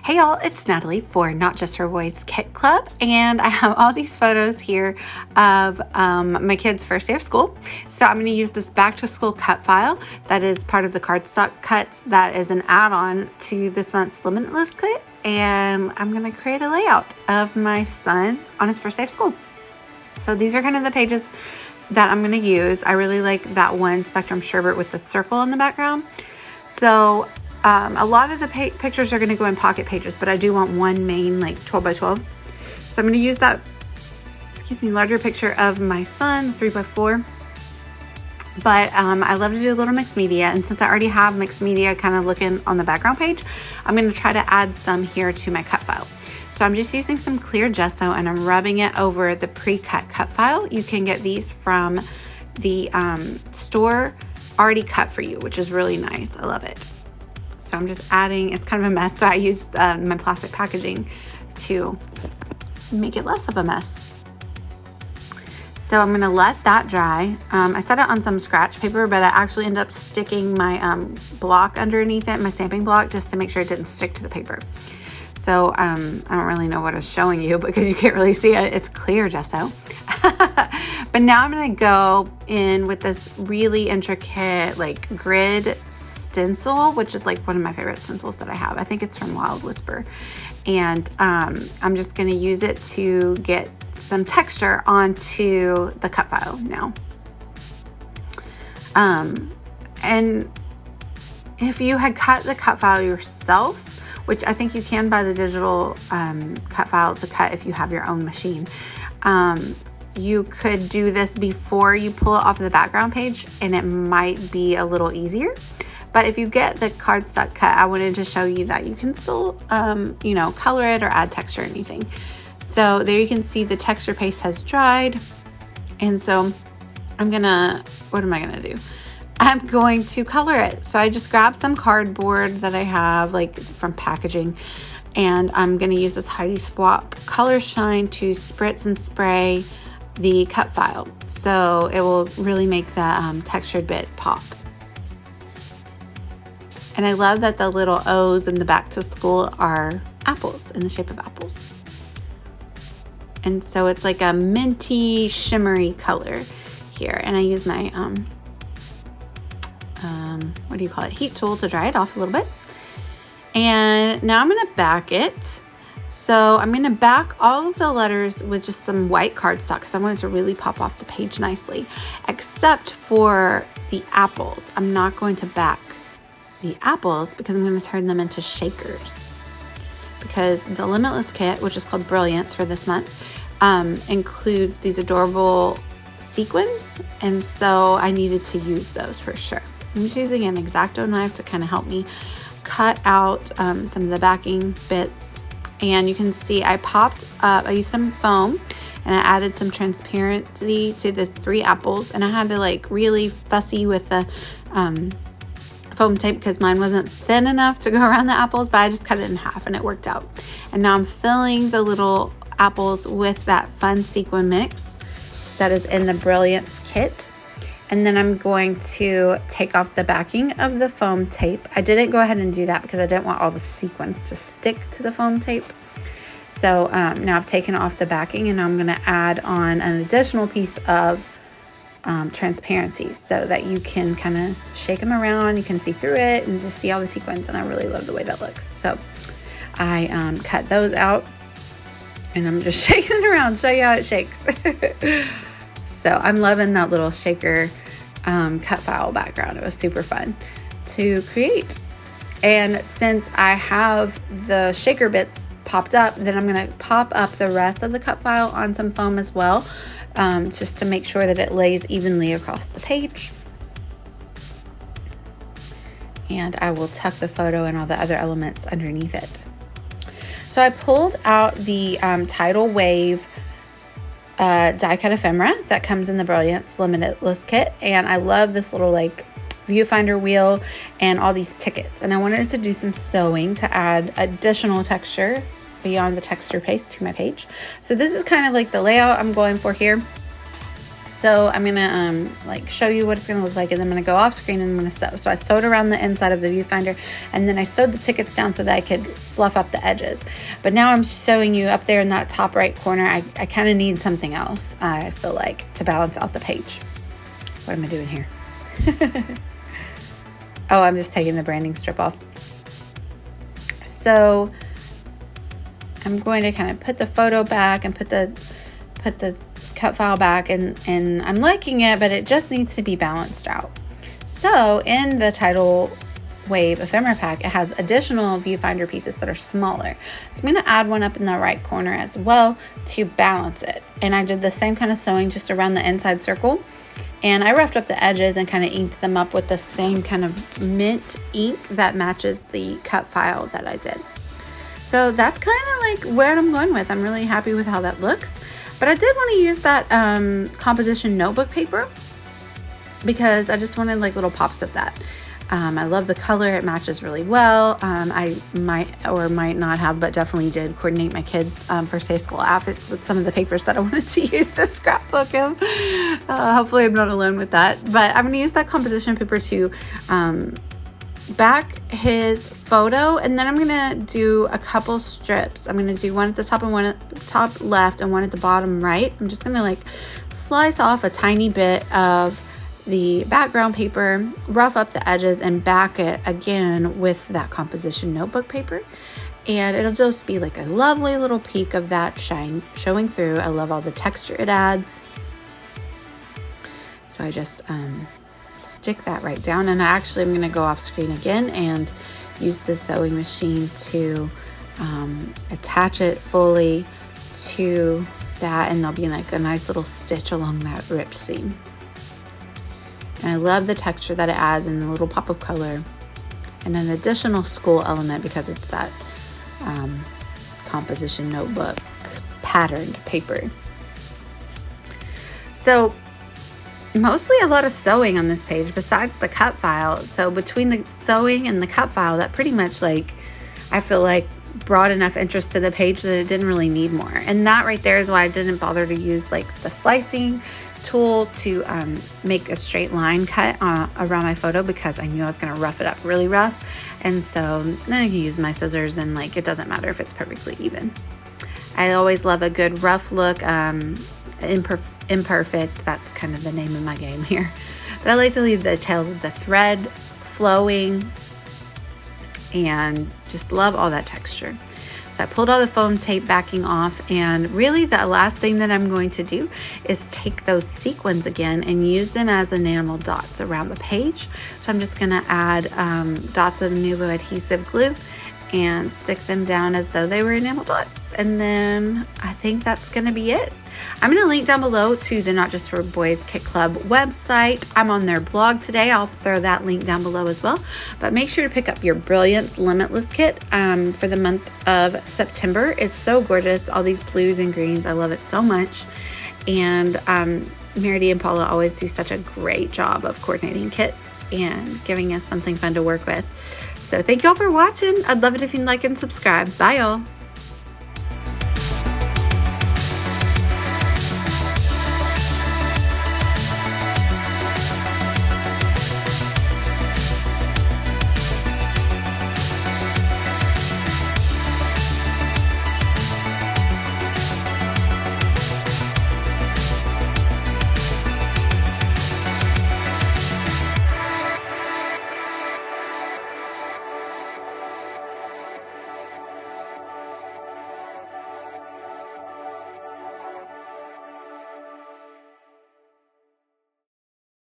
Hey y'all, it's Natalie for Not Just Her Boys Kit Club, and I have all these photos here of my kids' first day of school. So I'm going to use this back to school cut file that is part of the cardstock cuts that is an add-on to this month's Limitless kit, and I'm going to create a layout of my son on his first day of school. So these are kind of the pages that I'm going to use. I really like that one Spectrum Sherbet with the circle in the background. So a lot of the pictures are going to go in pocket pages, but I do want one main like 12 by 12. So I'm going to use that, larger picture of my son, 3 by 4. But I love to do a little mixed media, and since I already have mixed media kind of looking on the background page, I'm going to try to add some here to my cut file. So I'm just using some clear gesso and I'm rubbing it over the pre-cut cut file. You can get these from the store already cut for you, which is really nice. I love it. So I'm just adding, it's kind of a mess, so I used my plastic packaging to make it less of a mess. So I'm gonna let that dry. I set it on some scratch paper, but I actually ended up sticking my block underneath it, my stamping block, just to make sure it didn't stick to the paper. So I don't really know what I was showing you because you can't really see it. It's clear gesso. But now I'm gonna go in with this really intricate like grid stencil, which is like one of my favorite stencils that I have. I think it's from Wild Whisper. And I'm just gonna use it to get some texture onto the cut file now. And if you had cut the cut file yourself, which I think you can buy the digital cut file to cut if you have your own machine, you could do this before you pull it off the background page and it might be a little easier. But if you get the cardstock cut, I wanted to show you that you can still, color it or add texture or anything. So there you can see the texture paste has dried. And so what am I gonna do? I'm going to color it. So I just grabbed some cardboard that I have like from packaging, and I'm gonna use this Heidi Swap Color Shine to spritz and spray the cut file. So it will really make the textured bit pop. And I love that the little O's in the back to school are apples, in the shape of apples. And so it's like a minty, shimmery color here. And I use my, heat tool to dry it off a little bit. And now I'm gonna back it. So I'm gonna back all of the letters with just some white cardstock because I want it to really pop off the page nicely, except for the apples. I'm not going to back the apples because I'm going to turn them into shakers, because the Limitless kit, which is called Brilliance for this month, includes these adorable sequins, and so I needed to use those for sure. I'm just using an X-Acto knife to kind of help me cut out some of the backing bits. And you can see I used some foam and I added some transparency to the 3 apples, and I had to like really fussy with the foam tape because mine wasn't thin enough to go around the apples, but I just cut it in half and it worked out. And now I'm filling the little apples with that fun sequin mix that is in the Brilliance kit. And then I'm going to take off the backing of the foam tape. I didn't go ahead and do that because I didn't want all the sequins to stick to the foam tape. So now I've taken off the backing, and I'm going to add on an additional piece of transparency so that you can kind of shake them around. You can see through it and just see all the sequins, and I really love the way that looks. So I cut those out, and I'm just shaking it around, show you how it shakes. So I'm loving that little shaker cut file background. It was super fun to create. And since I have the shaker bits popped up, then I'm going to pop up the rest of the cut file on some foam as well, just to make sure that it lays evenly across the page. And I will tuck the photo and all the other elements underneath it. So I pulled out the Tidal Wave die cut ephemera that comes in the Brilliance Limitless kit, and I love this little like viewfinder wheel and all these tickets, and I wanted to do some sewing to add additional texture beyond the texture paste to my page. So this is kind of like the layout I'm going for here. So I'm gonna like show you what it's gonna look like, and then I'm gonna go off screen and I'm gonna sew. So I sewed around the inside of the viewfinder, and then I sewed the tickets down so that I could fluff up the edges. But now I'm showing you up there in that top right corner, I kind of need something else, I feel like, to balance out the page. What am I doing here? Oh, I'm just taking the branding strip off. So I'm going to kind of put the photo back and put the cut file back, and I'm liking it, but it just needs to be balanced out. So in the tidal wave ephemera pack, it has additional viewfinder pieces that are smaller. So I'm going to add one up in the right corner as well to balance it. And I did the same kind of sewing just around the inside circle, and I roughed up the edges and kind of inked them up with the same kind of mint ink that matches the cut file that I did. So that's kind of like where I'm going with. I'm really happy with how that looks. But I did want to use that composition notebook paper because I just wanted like little pops of that. I love the color. It matches really well. I might or might not have, but definitely did coordinate my kids' first day school outfits with some of the papers that I wanted to use to scrapbook him. Hopefully I'm not alone with that. But I'm going to use that composition paper to back his photo, and then I'm gonna do a couple strips. I'm gonna do one at the top and one at the top left and one at the bottom right. I'm just gonna like slice off a tiny bit of the background paper, rough up the edges, and back it again with that composition notebook paper, and it'll just be like a lovely little peek of that shine showing through. I love all the texture it adds. So I just stick that right down, and I actually am going to go off screen again and use the sewing machine to attach it fully to that, and there'll be like a nice little stitch along that rip seam. And I love the texture that it adds and the little pop of color, and an additional school element because it's that composition notebook patterned paper. So mostly a lot of sewing on this page besides the cut file. So between the sewing and the cut file, that pretty much like I feel like brought enough interest to the page that it didn't really need more. And that right there is why I didn't bother to use like the slicing tool to make a straight line cut around my photo, because I knew I was going to rough it up really rough. And so then I can use my scissors, and like it doesn't matter if it's perfectly even. I always love a good rough look. Imperfect, that's kind of the name of my game here. But I like to leave the tail of the thread flowing, and just love all that texture. So I pulled all the foam tape backing off, and really the last thing that I'm going to do is take those sequins again and use them as enamel dots around the page. So I'm just gonna add dots of Nuvo adhesive glue and stick them down as though they were enamel dots. And then I think that's gonna be it. I'm going to link down below to the Not Just for Boys Kit Club website. I'm on their blog today. I'll throw that link down below as well. But make sure to pick up your Brilliance Limitless kit for the month of September. It's so gorgeous. All these blues and greens. I love it so much. And Meredith and Paula always do such a great job of coordinating kits and giving us something fun to work with. So thank y'all for watching. I'd love it if you'd like and subscribe. Bye y'all.